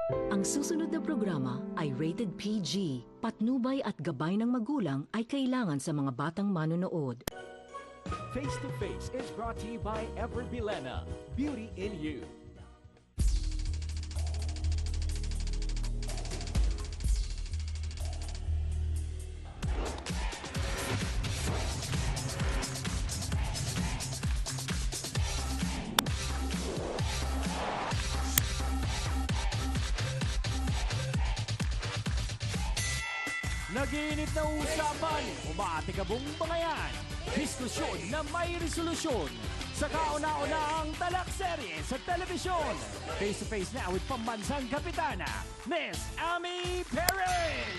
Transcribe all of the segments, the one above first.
Ang susunod na programa ay rated PG. Patnubay at gabay ng magulang ay kailangan sa mga batang manonood. Face to Face is brought to you by Ever Bilena, Beauty in You. Nag-iinit na usapan, umaatikabong bangayan, diskusyon na may resolusyon sa kauna-unahang talakserye sa telebisyon. Face to face na with pambansang kapitana, Miss Ami Perez!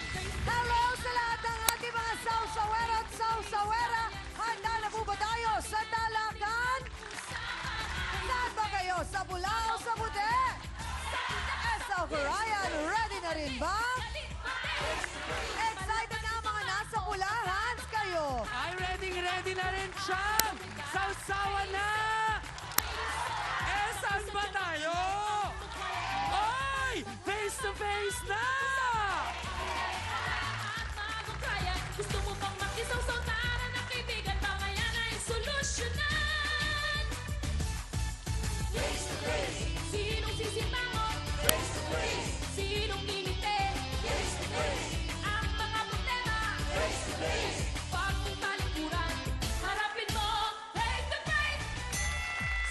Hello sa lahat ng ating mga sausawera at sausawera! Handa na po ba tayo sa talakan? Saan ba kayo? Sa bula o sa bude? Sa Ryan, ready na rin ba? Excited na ang mga nasa bula, hands kayo! Ay, ready na rin siya! Sausawa na! Saan ba tayo? Ay! Face to face na! Gusto mo bang makisaw-saw tara ng kaibigan? Bangayan ay solusyonan. Face to face. Sinong sisimangon? Face to face. Sinong ngingiti? Face to face. Ang mga problema? Face to face. Pag may talikuran, harapin mo face to face.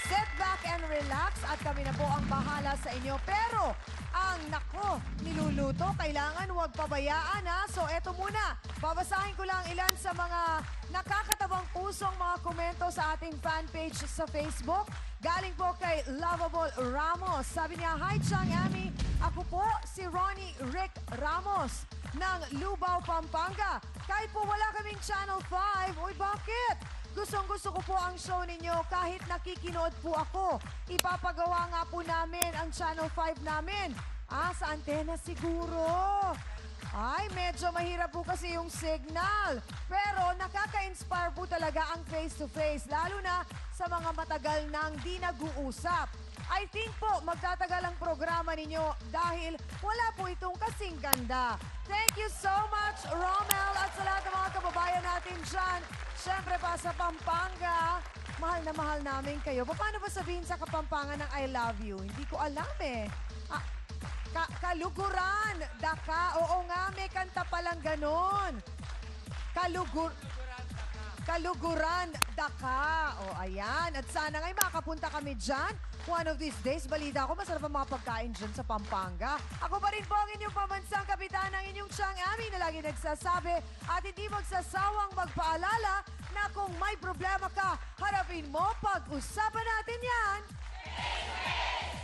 Sit back and relax at kami na po ang bahala sa inyo. Pero ang nako, niluluto, kailangan huwag pabayaan ha. So eto muna, babasahin ko lang ilan sa mga nakakatabang pusong mga komento sa ating fan page sa Facebook. Galing po kay Lovable Ramos. Sabi niya, Hi Chang Ami, ako po si Ronnie Rick Ramos ng Lubao, Pampanga. Kahit po wala kaming Channel 5, uy bakit? Gustong-gusto ko po ang show ninyo kahit nakikinood po ako. Ipapagawa nga po namin ang Channel 5 namin. Sa antena siguro. Ay, medyo mahirap po kasi yung signal. Pero nakaka-inspire po talaga ang face-to-face, lalo na sa mga matagal nang di nag-uusap. I think po magtatagal ang programa ninyo dahil wala po itong kasing ganda. Thank you so much, Romel, at sa lahat ng mga kababayan natin dyan. Siyempre pa sa Pampanga, mahal na mahal namin kayo. Paano ba sabihin sa Kapampangan ng I love you? Hindi ko alam eh. Kaluguran, daka. Oo nga, may kanta palang ganon. Kaluguran, daka. O, ayan. At sana nga'y makapunta kami dyan. One of these days, balita ko, masarap ang mga pagkain dyan sa Pampanga. Ako pa rin po ang inyong pamansang kapitan ng inyong Chang Ami na lagi nagsasabi at hindi magsasawang magpaalala na kung may problema ka, harapin mo, pag-usapan natin yan.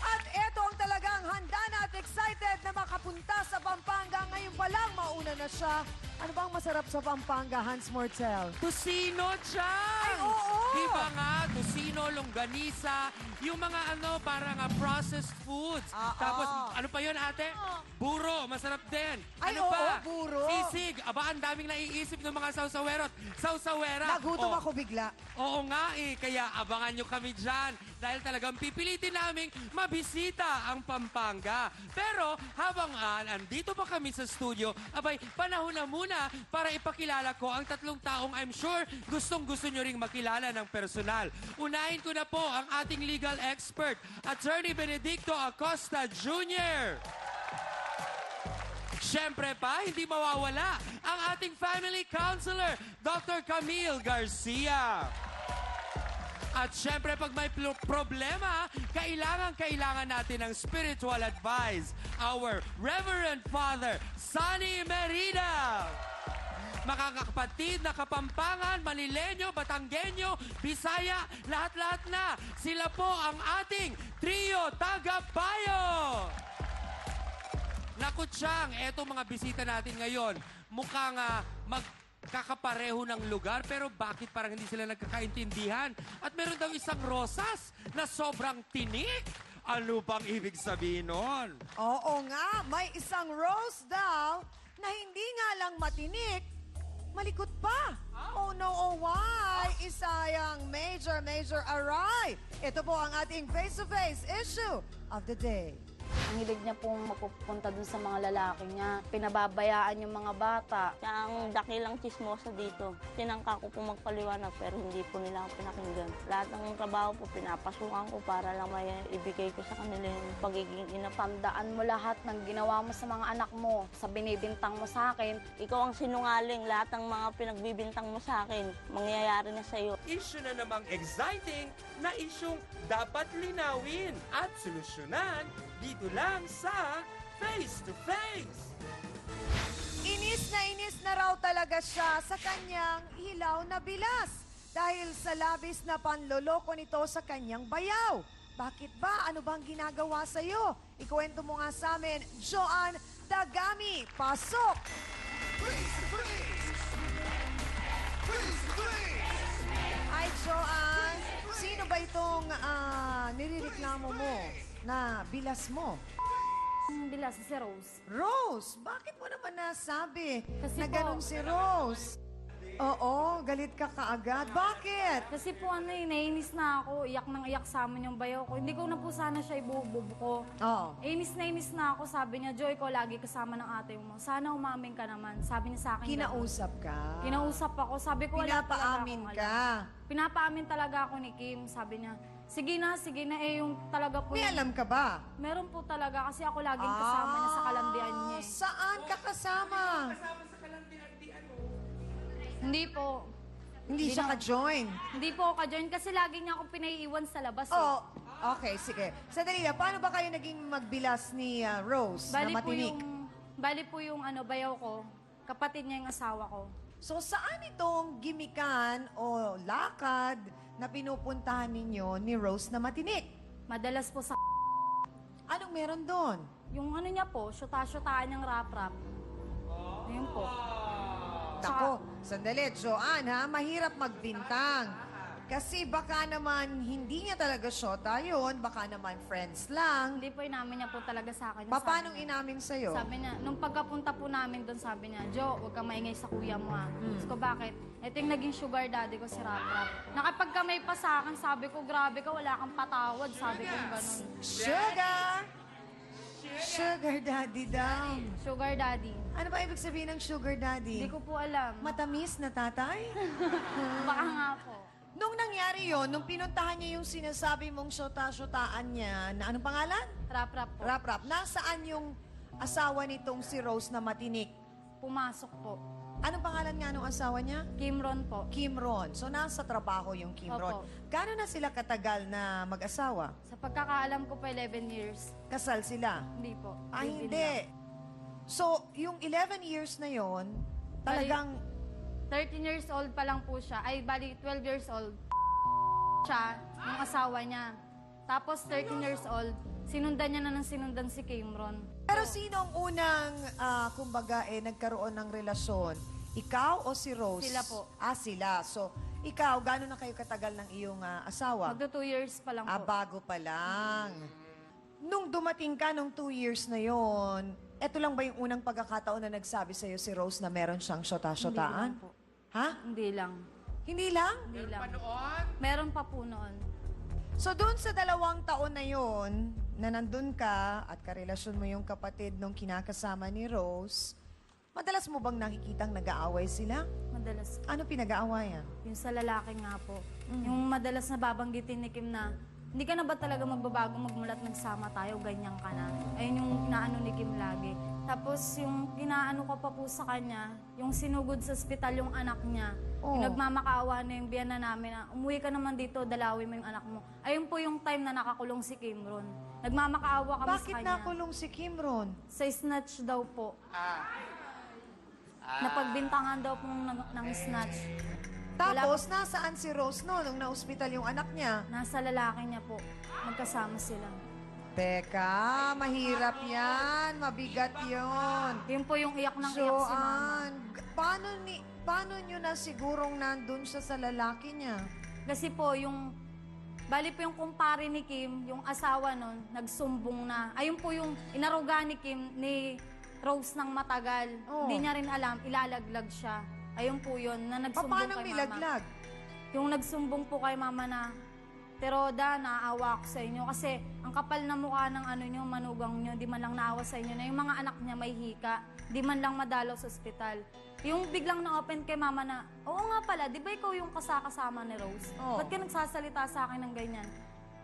At eto ang talagang handa na at excited na makapunta sa Pampanga. Ngayon pa lang, mauna na siya. Ano bang masarap sa Pampanga, Hans Mortel? Tusino, Chang! Ay, oo! Di ba nga? Tusino, longganisa, yung mga parang processed foods. Tapos, ano pa yun, ate? Buro, masarap din. Ay, ano oo, pa? buro. Sisig. Aba, ang daming naiisip ng mga sausawerot. Sausawera. Nagutom ako bigla. Oo nga kaya abangan nyo kami dyan dahil talagang pipilitin naming mabisita ang Pampanga. Pero habang andito pa kami sa studio, abay, panahon na muna para ipakilala ko ang tatlong taong I'm sure gustong-gusto nyo ring makilala ng personal. Unahin ko na po ang ating legal expert, Attorney Benedicto Acosta Jr. Siyempre pa, hindi mawawala ang ating family counselor, Dr. Camille Garcia. At siyempre, pag may problema, kailangan natin ng spiritual advice. Our Reverend Father, Sonny Merida. Makakapatid na Kapampangan, Manileño, Batanggenyo, Bisaya, lahat-lahat na. Sila po ang ating Trio Tagapayo. Naku, Chang, eto mga bisita natin ngayon. Mukhang magkakapareho ng lugar, pero bakit parang hindi sila nagkakaintindihan? At meron daw isang rosas na sobrang tinik. Ano bang ibig sabihin nun? Oo nga, may isang rose daw na hindi nga lang matinik, malikot pa. Oh no, oh why? Isayang major awry. Ito po ang ating face-to-face issue of the day. Ang hilig niya pong mapupunta dun sa mga lalaki niya. Pinababayaan yung mga bata. Siya ang dakilang chismosa dito. Tinangka ko po magpaliwanag pero hindi po nila ako pinakinggan. Lahat ng trabaho po pinapasukan ko para lang may ibigay ko sa kanila yung pagiging ina. Tandaan mo lahat ng ginawa mo sa mga anak mo, sa binibintang mo sa akin. Ikaw ang sinungaling. Lahat ng mga pinagbibintang mo sa akin, mangyayari na sa'yo. Issue na namang exciting na isyung dapat linawin at solusyonan dito lang sa Face to Face. Inis na raw talaga siya sa kanyang hilaw na bilas dahil sa labis na panloloko nito sa kanyang bayaw. Bakit ba? Ano bang ginagawa sa'yo? Ikuwento mo nga sa amin, Joan Dagami. Pasok! Ay, Joan, sino ba itong nirereklamo mo na bilas mo? Ang bilas si Rose. Rose, bakit mo naman nasabi Kasi na po- ganun si Rose? Oo, galit ka kaagad. Bakit? Kasi po nainis na ako, iyak nang iyak sa amin yung bayaw ko. Hindi ko na po sana siya ibububo ko. Oo. Inis na ako, sabi niya, Joy ko lagi kasama ng ate mo. Sana umamin ka naman. Sabi niya sa akin. Kinausap ka. ganun. Kinausap ako, sabi ko wala talaga Pinapaamin akong ka. alam. Pinapaamin talaga ako ni Kim, sabi niya. Sige na, yung talaga po. May yung- alam ka ba? Meron po talaga kasi ako laging kasama niya sa kalandian niya. eh. Saan ka kasama? Hindi po. Hindi siya na- ka-join. Hindi po ako ka-join kasi lagi niya akong pinaiiwan sa labas. eh. Oh, okay, sige. Sandali lang, paano ba kayo naging magbilas ni Rose na matinik? Bali po yung bayaw ko, kapatid niya yung asawa ko. So, saan itong gimikan o lakad na pinupuntahan ninyo ni Rose na matinik? Madalas po sa Anong meron doon? yung niya po, syuta-syutaan niyang rap-rap. Ayun po. Tako, sandali, Joanne, ha? Mahirap magbintang. Kasi baka naman hindi niya talaga syota yun, baka naman friends lang. Hindi po inamin niya po talaga sa akin. Paano Sabi niya- inamin sa'yo? Sabi niya, nung pagkapunta po namin doon, sabi niya, Jo, huwag kang maingay sa kuya mo ha. Sabi ko, bakit? Ito yung naging sugar daddy ko si Rap-Rap. Nakapagkamay pa sa akin, sabi ko, grabe ka, wala kang patawad. Sabi ko ganun. Sugar! Sugar daddy daw. Sugar daddy. Ano ba ibig sabihin ng sugar daddy? Hindi ko po alam. Matamis na tatay? Baka nga po. Nung nangyari yon, nung pinuntahan niya yung sinasabi mong syota-syotaan niya, na anong pangalan? Rap-rap po. Rap-rap. Nasaan yung asawa nitong si Rose na matinik? Pumasok po. Anong pangalan nga nung asawa niya? Kim Ron po. Kim Ron. So, nasa trabaho yung Kim Opo. Ron. Gano'n na sila katagal na mag-asawa? Sa pagkakaalam ko po, 11 years. Kasal sila? Hindi po. Ah, Live-in hindi. lang. So, yung 11 years na yon, talagang 13 years old pa lang po siya. Ay, bali, 12 years old. Siya, yung asawa niya. Tapos, 13 years old, sinundan niya na ng sinundan si Kim Ron. Pero sino ang unang, kumbaga, nagkaroon ng relasyon? Ikaw o si Rose? Sila po. Ah, sila. So, ikaw, gano'n na kayo katagal ng iyong asawa? Magdo 2 years pa lang Ah, po. bago pa lang. Nung dumating ka nung 2 years na yon, eto lang ba yung unang pagkakataon na nagsabi sa'yo si Rose na meron siyang syota-syotaan? Hindi lang po. Ha? Hindi lang. Hindi lang? Hindi lang. Meron pa po noon. So, doon sa 2 taon na yon, na nandun ka at karelasyon mo yung kapatid nung kinakasama ni Rose, madalas mo bang nakikitang nag-aaway sila? Madalas. Ano pinag-aawayan? Yung sa lalaki nga po. Yung madalas na babanggitin ni Kim na, hindi ka na ba talaga magbabago magmulat nagsama tayo, ganyan ka na. Ayun yung inaano ni Kim lagi. Tapos yung inaano ko pa po sa kanya, yung sinugod sa ospital yung anak niya. Oh. Yung nagmamakaawa na yung biyana namin na, umuwi ka naman dito, dalawin mo yung anak mo. Ayun po yung time na nakakulong si Kim Ron. Nagmamakaawa kami Bakit sa kanya. nakulong si Kim Ron? Sa snatch daw po. Napagbintangan daw po ng snatch. Tapos, nasaan si Rose no, nung na-hospital yung anak niya? Nasa lalaki niya po. Magkasama sila. Teka, mahirap yan. Mabigat yon. Yun po yung iyak ng So, iyak si mama. paano nyo na sigurong nandun siya sa lalaki niya? Kasi po bali po yung kumpare ni Kim, yung asawa nun, nagsumbong na. Ayun po yung inaruga ni Kim, ni Rose ng matagal. Oh. Hindi niya rin alam, ilalaglag siya. Ayun po yun, na nagsumbong Paano kay mama. nilaglag? Yung nagsumbong po kay mama na, Roda, naaawa ako sa inyo kasi ang kapal na mukha ng ano nyo, manugang nyo, di man lang naawa sa inyo na yung mga anak niya may hika, di man lang madalaw sa ospital. Yung biglang na-open kay mama na, oo nga pala, di ba ikaw yung kasama ni Rose? Oh. Ba't ka nagsasalita sa akin ng ganyan?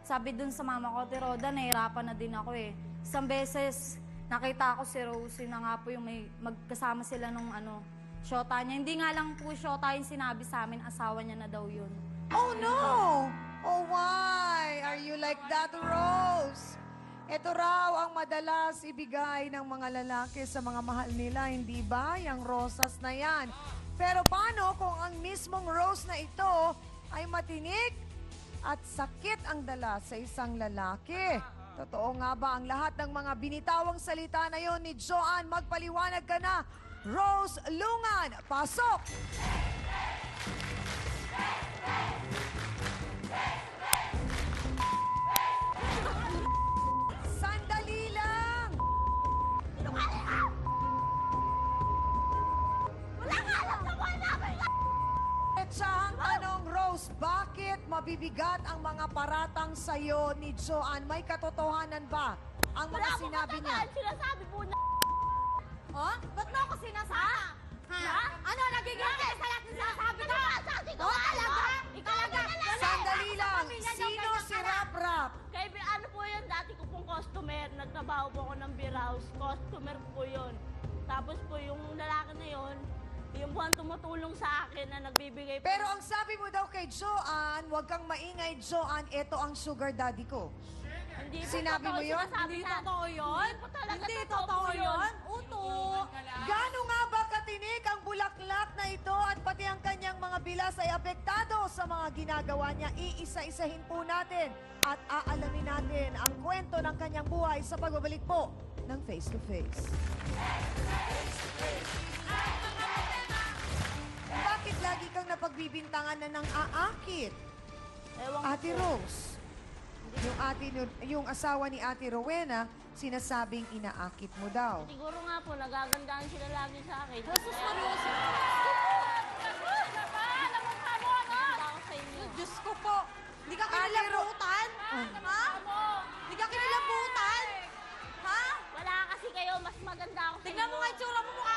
Sabi dun sa mama ko, Roda, nahirapan na din ako eh. Isang beses, nakita ko si Rose, yun na nga po yung may magkasama sila nung syota niya. Hindi nga lang po syota yung sinabi sa amin, asawa niya na daw yun. Oh no! Oh why? Are you like that, Rose? Ito raw ang madalas ibigay ng mga lalaki sa mga mahal nila, hindi ba? Yang rosas na yan. Pero paano kung ang mismong rose na ito ay matinik at sakit ang dala sa isang lalaki? Totoo nga ba ang lahat ng mga binitawang salita na yon ni Joanne? Magpaliwanag ka na. Rose Lungan, pasok! Sandali lang! Wala ka alam sa buhay namin! Etsahang tanong, Rose, bakit mabibigat ang mga paratang sa'yo ni Joanne? May katotohanan ba ang mga sinabi niya? Sinasabi po na... Oh? Ba't mo ako sinasama? Ha? Ano, nagiging kayo sa lahat ng sinasabi ko? Oh, talaga? Talaga? Sandali lang, sino si Rap Rap? Kaya ano po yun, dati ko pong customer, nagtrabaho po ako ng beer house, customer po yun. Tapos po yung lalaki na yun, yung buwan tumutulong sa akin na nagbibigay po. Pero ang sabi mo daw kay Joanne, huwag kang maingay, Joanne, ito ang sugar daddy ko. Hindi po Sinabi totoo mo yun? sinasabi Hindi na- totoo yun? Hindi po talaga Hindi totoo totoo po yun? Uto. Gaano nga ba katinik ang bulaklak na ito at pati ang kanyang mga bilas ay apektado sa mga ginagawa niya? Iisa-isahin po natin at aalamin natin ang kwento ng kanyang buhay sa pagbabalik po ng Face to Face. Bakit lagi kang napagbibintangan na ng aakit? Ewan ko Ate po. Rose, yung asawa ni Ate Rowena, sinasabing inaakit mo daw. Siguro nga po, nagagandahan sila lagi sa akin. Jesus Maria. Alam mo ka mo, ano? Ganda ako sa inyo. Diyos ko po. Hindi ka kinilabutan? Ha? Hindi ka kinilabutan? Ha? Wala kasi kayo, mas maganda ako sa inyo. Tignan mo nga yung tsura mo, mukha